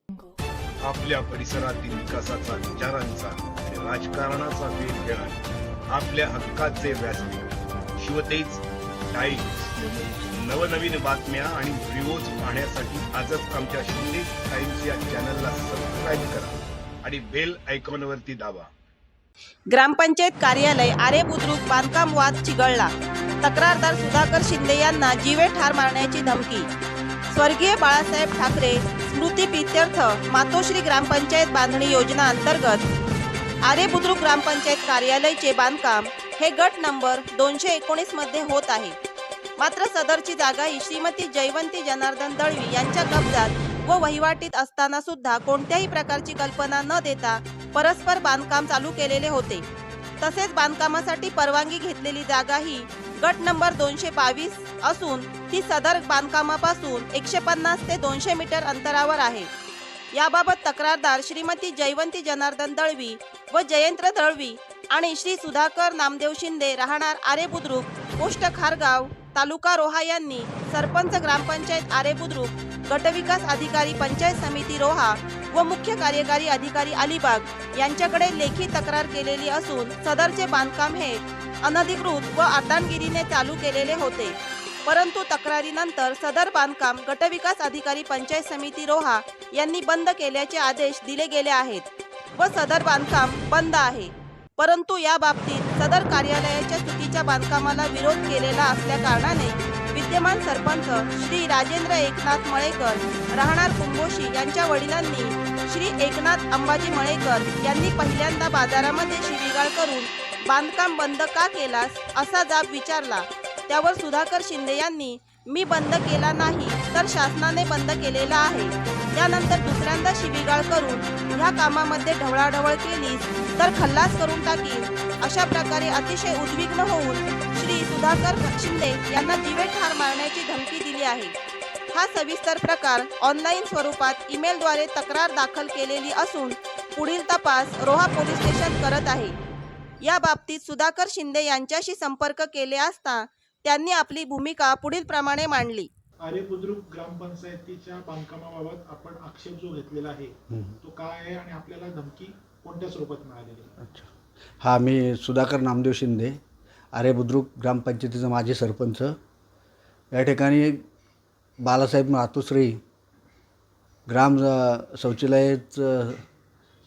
आपल्या परिसरातील विकासाचा, विचारांचा आणि राजकारणाचा वेध घेणारे आपल्या हक्काचे व्यासपीठ शिवतेज टाइम्स. नवनवीन बातम्या आणि व्हिडिओज पाहण्यासाठी आजच आमच्या शिवतेज टाइम्स या चॅनलला सबस्क्राईब करा आणि बेल आयकॉनवरती दाबा. ग्रामपंचायत कार्यालय आरे बुद्रुक बांधकाम वाद चिघळला. तक्रारदार सुधाकर शिंदे यांना जीवे ठार मारण्याची धमकी. स्वर्गीय बाळासाहेब ठाकरे स्मृती प्रीत्यर्थ मातोश्री ग्रामपंचायत बांधणी योजना अंतर्गत आरे बुद्रुक ग्रामपंचायत कार्यालयाचे बांधकाम हे गट नंबर 219 मध्ये होत आहे. मात्र सदरची जागा ही श्रीमती जयवंती जनार्दन दळवी यांच्या कब्जात व वहिवाटीत असताना सुद्धा कोणत्याही प्रकारची कल्पना न देता परस्पर बांधकाम चालू केलेले होते. तसेच बांधकामासाठी परवानगी घेतलेली जागा ही गट नंबर 222 असून ती सदर बांधकामापासून 150 ते 200 मीटर अंतरावर आहे. याबाबत तक्रारदार श्रीमती जयवंती जनार्दन दळवी व जयेंद्र दळवी आणि श्री सुधाकर नामदेव शिंदे राहणार आरे बुद्रुक पोस्ट खारगाव तालुका रोहा यांनी सरपंच ग्रामपंचायत आरे बुद्रुक, गटविकास अधिकारी पंचायत समिती रोहा व मुख्य कार्यकारी अधिकारी अलिबाग यांच्याकडे लेखी तक्रार केलेली असून सदरचे बांधकाम हे अनधिकृत व अर्धांगिरीने चालू केलेले होते. परंतु तक्रारीनंतर सदर बांधकाम गटविकास अधिकारी पंचायत समिती रोहा यांनी बंद केल्याचे आदेश दिले गेले आहेत व सदर बांधकाम बंद आहे. परंतु या बाबतीत सदर कार्यालयाच्या चुकीच्या बांधकामाला विरोध केलेला असल्या कारणाने विद्यमान सरपंच श्री राजेंद्र एकनाथ मळेकर राहणार कुंभोशी यांच्या वडिलांनी श्री एकनाथ अंबाजी मळेकर यांनी पहिल्यांदा बाजारामध्ये शिवीगाळ करून बांधकाम बंद का केलास असा जाब विचारला. त्यावर सुधाकर शिंदे यांनी मी बंद केला नाही तर शासनाने बंद केलेला आहे. त्यानंतर दुसऱ्यांदा शिवीगाळ करून ह्या कामामध्ये ढवळाढवळ केलीस तर खल्लास करून टाकीन अशा प्रकारे अतिशय उद्विग्न होऊन श्री सुधाकर शिंदे यांना जीवे ठार मारण्याची धमकी दिली आहे. हा सविस्तर प्रकार ऑनलाईन स्वरूपात ईमेलद्वारे तक्रार दाखल केलेली असून पुढील तपास रोहा पोलीस स्टेशन करत आहे. या बाबतीत सुधाकर शिंदे यांच्याशी संपर्क केले असता त्यांनी आपली भूमिका पुढील प्रमाणे मांडली. आरे बुद्रुक ग्रामपंचायतीच्या बांधकामाबाबत आपण आक्षेप जो घेतलेला आहे तो काय आहे आणि आपल्याला धमकी कोणत्या स्वरूपात मिळालेली आहे? अच्छा, हा मी सुधाकर नामदेव शिंदे, आरे बुद्रुक ग्रामपंचायतीचा माजी सरपंच. या ठिकाणी बाळासाहेब मातोश्री ग्राम शौचालयाचं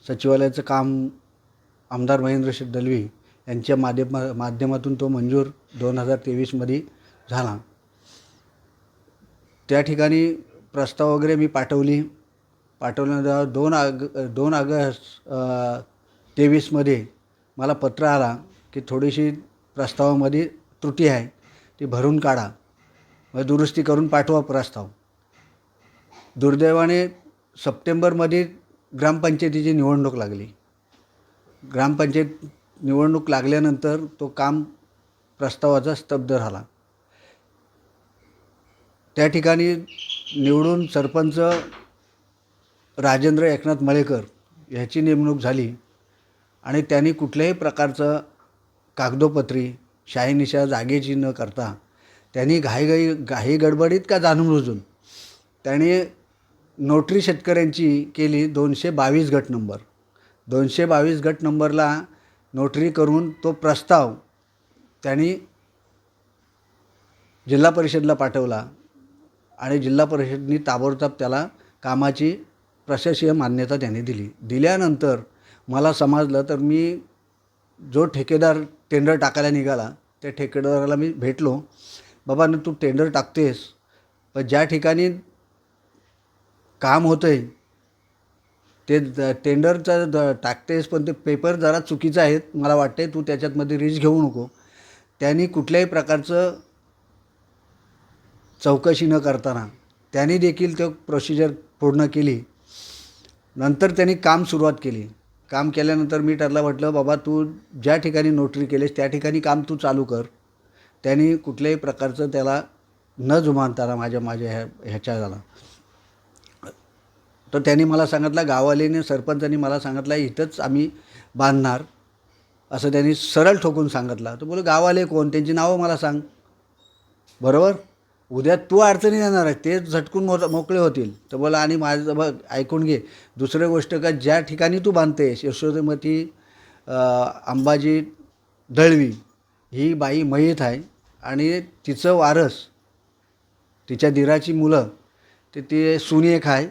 सचिवालयाचं काम आमदार महेंद्र शेठ दलवी यांच्या माध्यमातून तो मंजूर 2023मध्ये झाला. त्या ठिकाणी प्रस्ताव वगैरे मी पाठवल्यानंतर 2 ऑगस्ट 23मध्ये मला पत्र आला की थोडीशी प्रस्तावामध्ये त्रुटी आहे, ती भरून काढा व दुरुस्ती करून पाठवा प्रस्ताव. दुर्दैवाने सप्टेंबरमध्ये ग्रामपंचायतीची निवडणूक लागली. ग्रामपंचायत निवडणूक लागल्यानंतर तो काम प्रस्तावाचा स्तब्ध झाला. त्या ठिकाणी निवडून सरपंच राजेंद्र एकनाथ मळेकर ह्याची नेमणूक झाली आणि त्यांनी कुठल्याही प्रकारचं कागदोपत्री शाहीनिशा जागेची न करता त्यांनी घाई गडबडीत का जाणून बुजून त्यांनी नोटरी शेतकऱ्यांची केली 222 गट नंबर. 222 गट नंबरला नोटरी करून तो प्रस्ताव त्यांनी जिल्हा परिषदला पाठवला आणि जिल्हा परिषदेने ताबडतोब त्याला कामाची प्रशासकीय मान्यता त्यांनी दिली. दिल्यानंतर मला समजलं तर मी जो ठेकेदार टेंडर टाकायला निघाला त्या ठेकेदाराला मी भेटलो. बाबा तू टेंडर टाकतेस पण ज्या ठिकाणी काम होतं आहे ते टेंडरचं टाकतेस पण ते पेपर जरा चुकीचं आहेत, मला वाटते तू त्याच्यातमध्ये रिस्क घेऊ नको. त्यांनी कुठल्याही प्रकारचं चौकशी न करताना त्यांनी देखील तो प्रोसिजर पूर्ण केली. नंतर त्यांनी काम सुरुवात केली. काम केल्यानंतर मी त्याला म्हटलं बाबा तू ज्या ठिकाणी नोटरी केलीस त्या ठिकाणी काम तू चालू कर. त्यांनी कुठल्याही प्रकारचं त्याला न जुमानताना माझ्या ह्याच्या झाला. तर त्यांनी मला सांगितलं, गाववाल्याने सरपंचांनी मला सांगितलं इथंच आम्ही बांधणार असं त्यांनी सरळ ठोकून सांगितलं. तर बोल गाववाले कोण, त्यांची नावं मला सांग. बरोबर, उद्या तू अडचणी येणार आहे, ते झटकून मोकळे होतील. तर बोला आणि माझं बघ ऐकून घे, दुसरी गोष्ट का ज्या ठिकाणी तू बांधतेस यशोमती अंबाजी दळवी ही बाई मयत आहे आणि तिचं वारस, तिच्या दिराची मुलं, ते सुनी एक आहे.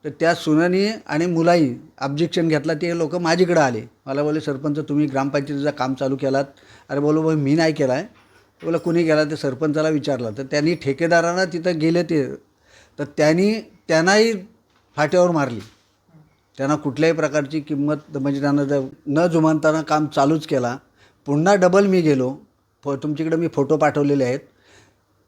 तर त्या सुनानी आणि मुलाही ऑब्जेक्शन घेतला. ते लोक माझ्याकडे आले, मला बोलले सरपंच तुम्ही ग्रामपंचायतीचं काम चालू केलात. अरे बोलो भाई मी नाही केला आहे. बोला कुणी केला, ते सरपंचाला विचारलं. तर त्यांनी ठेकेदारांना तिथं गेले तर त्यांनाही फाट्यावर मारली. त्यांना कुठल्याही प्रकारची किंमत म्हणजे त्यांना न जुमानताना काम चालूच केला. पुन्हा डबल मी गेलो, तुमच्याकडे मी फोटो पाठवलेले आहेत.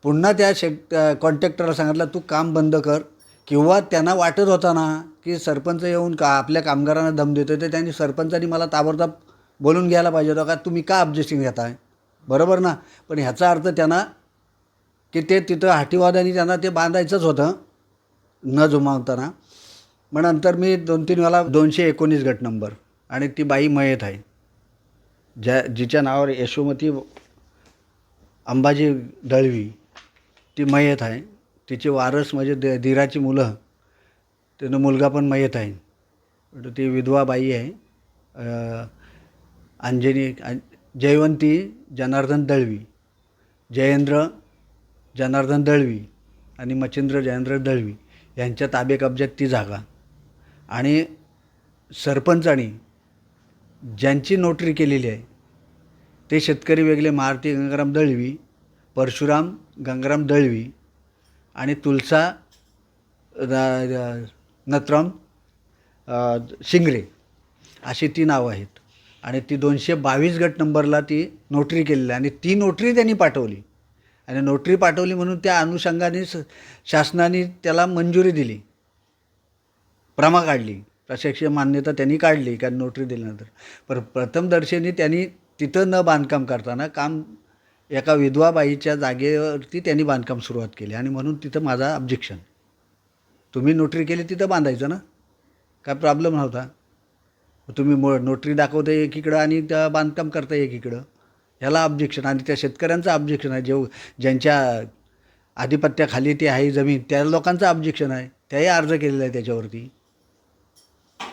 पुन्हा त्या कॉन्ट्रॅक्टरला सांगितलं तू काम बंद कर, किंवा त्यांना वाटत होता ना की सरपंच येऊन का आपल्या कामगारांना दम देतो, तर त्यांनी सरपंचांनी मला ताबडतोब बोलून घ्यायला पाहिजे होतं का तुम्ही का ऑब्जेक्शन घेताय, बरोबर ना. पण ह्याचा अर्थ त्यांना की ते तिथं हाटीवादाने त्यांना ते बांधायचंच होतं न जुमावताना. मग नंतर मी 2-3 वेळा 219 गट नंबर, आणि ती बाई मयत आहे जिच्या नावावर यशोमती अंबाजी दळवी ती मयत आहे. तिचे वारस म्हणजे दिराची मुलं, त्यानं मुलगा पण मयत आहे. ती विधवा बाई आहे, अंजनी जयवंती जनार्दन दळवी, जयेंद्र जनार्दन दळवी आणि मच्छिंद्र जयेंद्र दळवी यांच्या ताबे कब्जात ती जागा. आणि सरपंचानी ज्यांची नोटरी केलेली आहे ते शेतकरी वेगळे मारुती गंगाराम दळवी, परशुराम गंगाराम दळवी आणि तुलसा नथराम शिंगरे अशी ती नावं आहेत. आणि ती 222 गट नंबरला ती नोटरी केलेली आहे. आणि ती नोटरी त्यांनी पाठवली, आणि नोटरी पाठवली म्हणून त्या अनुषंगाने शासनाने त्याला मंजुरी दिली, प्रमा काढली, प्रत्यक्ष मान्यता त्यांनी काढली कारण नोटरी दिल्यानंतर. पण प्रथमदर्शनी त्यांनी तिथं न बांधकाम करताना काम एका विधवा बाईच्या जागेवरती त्यांनी बांधकाम सुरुवात केली. आणि म्हणून तिथं माझा ऑब्जेक्शन, तुम्ही नोटरी केली तिथं बांधायचं ना, काय प्रॉब्लेम नव्हता. तुम्ही नोटरी दाखवता एकीकडं आणि त्या बांधकाम करता एकीकडं, ह्याला ऑब्जेक्शन. आणि त्या शेतकऱ्यांचं ऑब्जेक्शन आहे, ज्यांच्या आधिपत्याखाली ती आहे जमीन, त्या लोकांचं ऑब्जेक्शन आहे, त्याही अर्ज केलेला आहे त्याच्यावरती.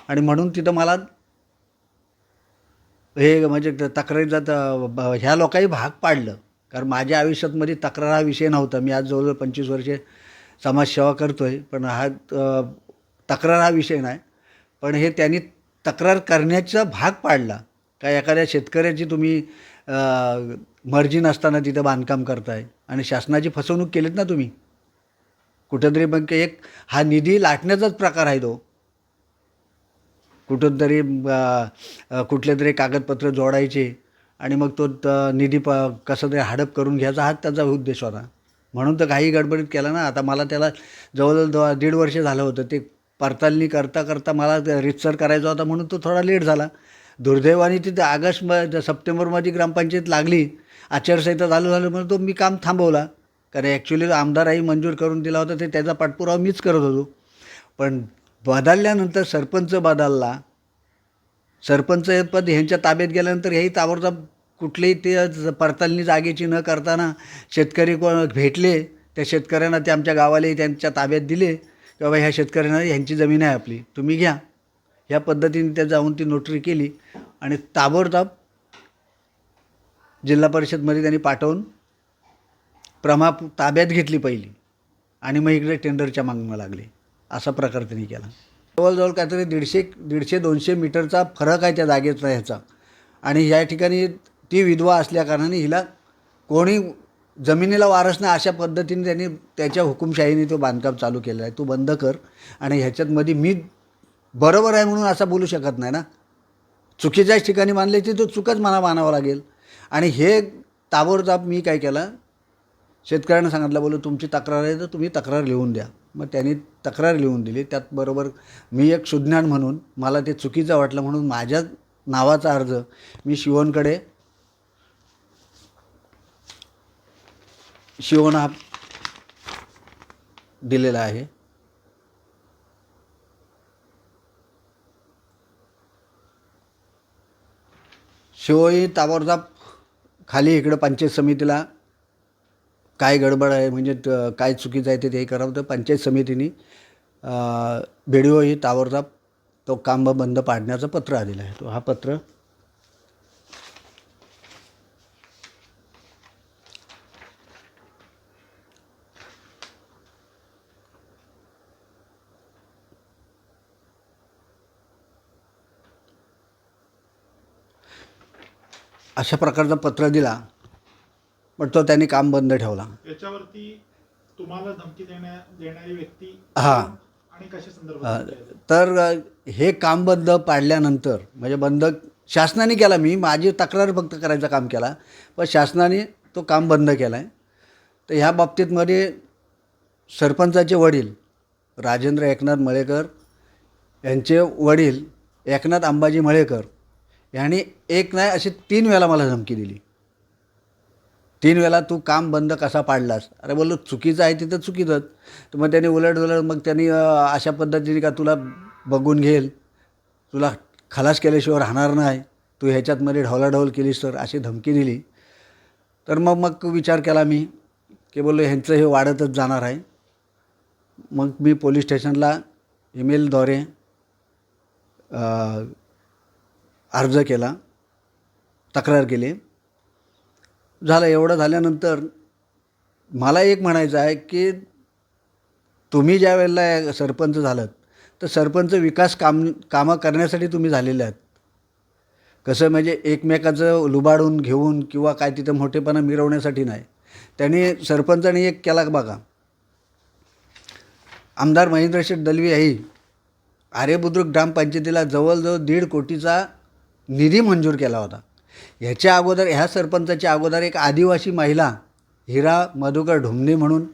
आणि म्हणून तिथं मला हे म्हणजे तक्रारीचा ह्या लोकांनी भाग पाडलं. कारण माझ्या आयुष्यातमध्ये तक्रार हा विषय नव्हता. मी आज जवळजवळ 25 वर्षे समाजसेवा करतो आहे, पण हा तक्रार हा विषय नाही. पण हे त्यांनी तक्रार करण्याचा भाग पाडला. का एखाद्या शेतकऱ्याची तुम्ही मर्जी नसताना तिथं बांधकाम करताय आणि शासनाची फसवणूक केलीत ना तुम्ही कुठंतरी. मग एक हा निधी लाटण्याचाच प्रकार आहे तो. कुठून तरी कुठले तरी कागदपत्र जोडायचे आणि मग तो निधी कसं तरी हडप करून घ्यायचा, हा त्याचा उद्देश होता. म्हणून तर काही गडबडीत केला ना. आता मला त्याला जवळजवळ 1.5 वर्ष झालं होतं. ते पडताळणी करता करता मला रितसर करायचा होता म्हणून तो थोडा लेट झाला. दुर्दैवाने तिथे सप्टेंबरमध्ये ग्रामपंचायत लागली, आचारसंहिता चालू झाली म्हणून तो मी काम थांबवला. कारण ॲक्च्युली आमदाराही मंजूर करून दिला होता, ते त्याचा पाठपुरावा मीच करत होतो. पण बदलल्यानंतर सरपंच बदलला, सरपंच पद ह्यांच्या ताब्यात गेल्यानंतर हेही ताबडतोब कुठलेही ते पडताळणी जागेची न करताना शेतकरी कोण भेटले, त्या शेतकऱ्यांना ते आमच्या गावालाही त्यांच्या ताब्यात दिले की बाबा ह्या शेतकऱ्यांना ह्यांची जमीन आहे आपली, तुम्ही घ्या. ह्या पद्धतीने त्या जाऊन ती नोटरी केली आणि ताबडतोब जिल्हा परिषदमध्ये त्यांनी पाठवून प्रमा ताब्यात घेतली पहिली आणि मग इकडे टेंडरच्या मागणं लागली. असा प्रकार त्यांनी केला. जवळजवळ काहीतरी 150-200 मीटरचा फरक आहे त्या जागेचा ह्याचा. आणि या ठिकाणी ती विधवा असल्याकारणाने हिला कोणी जमिनीला वारस नाही, अशा पद्धतीने त्यांनी त्याच्या हुकुमशाहीने तो बांधकाम चालू केलं आहे. तू बंद कर. आणि ह्याच्यातमध्ये मी बरोबर आहे म्हणून असं बोलू शकत नाही ना. चुकीच्याच ठिकाणी मानले ते तो चुकच मला मानावं लागेल. आणि हे ताबडतोब मी काय केलं, शेतकऱ्यांना सांगितलं, बोलू तुमची तक्रार आहे तर तुम्ही तक्रार लिहून द्या. मग त्यांनी तक्रार लिहून दिली. त्याचबरोबर मी एक सुज्ञान म्हणून मला ते चुकीचं वाटलं म्हणून माझ्या नावाचा अर्ज मी शिवणकडे हा दिलेला आहे. शिवही ताबडतोब खाली इकडं पंचायत समितीला काय गडबड आहे म्हणजे काय चुकीचं आहे ते करावं. तर पंचायत समितीने BDO ताबडतोब तो काम बंद पाडण्याचं पत्र आलेलं आहे. तो हा पत्र अशा प्रकारचं पत्र दिला, पण तो त्यांनी काम बंद ठेवला. याच्यावरती तुम्हाला धमकी देणारी व्यक्ती हां. आणि कशा संदर्भात? तर हे काम बंद पाडल्यानंतर म्हणजे बंद शासनाने केला, मी माझी तक्रार फक्त करायचं काम केला, पण शासनाने तो काम बंद केला आहे. तर ह्या बाबतीतमध्ये सरपंचाचे वडील राजेंद्र एकनाथ मळेकर यांचे वडील एकनाथ अंबाजी मळेकर यांनी एक नाही अशी 3 वेळा मला धमकी दिली. 3 वेळा तू काम बंद कसा पाडलास? अरे बोललो चुकीचं आहे तिथं चुकीचंच. तर मग त्यांनी उलट मग त्यांनी अशा पद्धतीने का तुला बघून घेईल, तुला खलास केल्याशिवाय राहणार नाही, तू ह्याच्यातमध्ये ढवलाढवल केलीस तर, अशी धमकी दिली. तर मग विचार केला मी की बोललो ह्यांचं हे वाढतच जाणार आहे. मग मी पोलीस स्टेशनला ईमेलद्वारे अर्ज केला, तक्रार केली. झालं. एवढं झाल्यानंतर मला एक म्हणायचं आहे की तुम्ही ज्या वेळेला सरपंच झालात तर सरपंच विकास कामं करण्यासाठी तुम्ही झालेले आहेत. कसं म्हणजे एकमेकाचं लुबाडून घेऊन किंवा काय तिथं मोठेपणा मिरवण्यासाठी नाही. त्यांनी सरपंचाने एक केला बघा, आमदार महेंद्र शेठ दलवी यांनी आरेबुद्रुक ग्रामपंचायतीला जवळजवळ 1.5 कोटीचा निधी मंजूर केला होता. ह्याच्या अगोदर ह्या सरपंचाच्या अगोदर एक आदिवासी महिला हिरा मधुकर ढुमणे म्हणून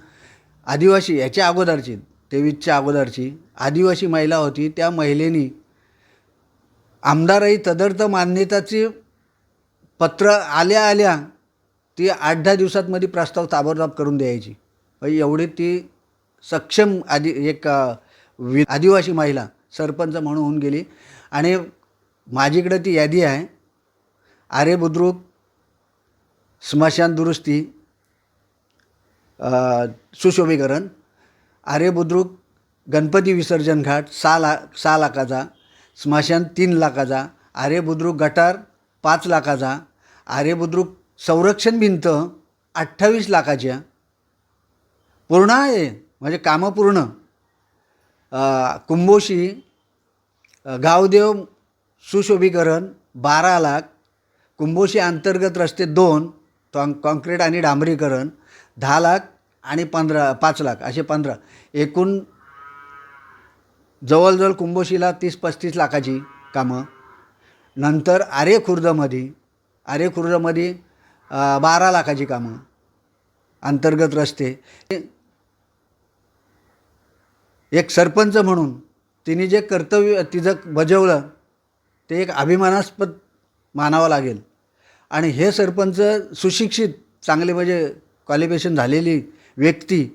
आदिवासी ह्याच्या अगोदरची 23च्या अगोदरची आदिवासी महिला होती. त्या महिलेनी आमदारही तदर्थ मान्यताची पत्र आल्या ती 8-10 दिवसांमध्ये प्रस्ताव ताबडतोब करून द्यायची. एवढी ती सक्षम आदिवासी महिला सरपंच म्हणून होऊन गेली. आणि माझीकडे ती यादी आहे. आरेबुद्रुक स्मशान दुरुस्ती सुशोभीकरण, आरेबुद्रुक गणपती विसर्जन घाट 6 लाखाचा, स्मशान 3 लाखाचा, आरेबुद्रुक गटार 5 लाखाचा, आरेबुद्रुक संरक्षण भिंत 28 लाखाच्या पूर्ण आहे म्हणजे कामं पूर्ण. कुंभोशी गावदेव सुशोभीकरण 12 लाख, कुंभोशी अंतर्गत रस्ते 2 कॉन्क्रीट आणि डांबरीकरण 10 लाख आणि 5 लाख असे 15, एकूण जवळजवळ कुंभोशीला 30-35 लाखाची कामं. नंतर आरेखुर्दमध्ये 12 लाखाची कामं, अंतर्गत रस्ते. एक सरपंच म्हणून तिने जे कर्तव्य तिचं बजावलं ते एक अभिमानास्पद मानावं लागेल. आणि हे सरपंच सुशिक्षित चांगले म्हणजे क्वालिफिकेशन झालेली व्यक्ती,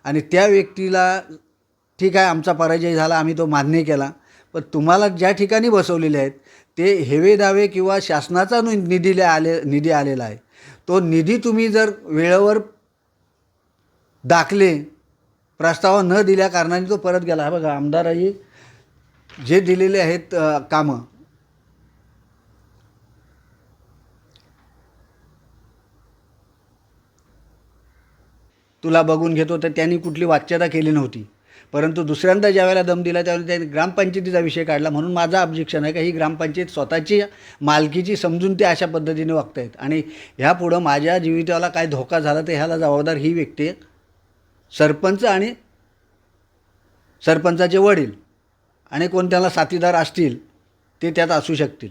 आणि त्या व्यक्तीला ठीक आहे आमचा पराजय झाला, आम्ही तो मान्य केला, पण तुम्हाला ज्या ठिकाणी बसवलेले आहेत ते हेवे दावे किंवा शासनाचा निधी आलेला आहे, तो निधी तुम्ही जर वेळेवर दाखले प्रस्ताव न दिल्या कारणाने तो परत गेला. बघा आमदारही जे दिलेले आहेत कामं, तुला बघून घेतो, तर त्यांनी कुठली वाच्यता केली नव्हती. परंतु दुसऱ्यांदा ज्यावेळेला दम दिला त्यावेळेला त्यांनी ग्रामपंचायतीचा विषय काढला. म्हणून माझा ऑब्जेक्शन आहे का ही ग्रामपंचायत स्वतःची मालकीची समजून ते अशा पद्धतीने वागतायत. आणि ह्यापुढं माझ्या जीविताला काय धोका झाला तर ह्याला जबाबदार ही व्यक्ती आहे, सरपंच आणि सरपंचाचे वडील आणि कोण त्याला साथीदार असतील ते त्यात असू शकतील.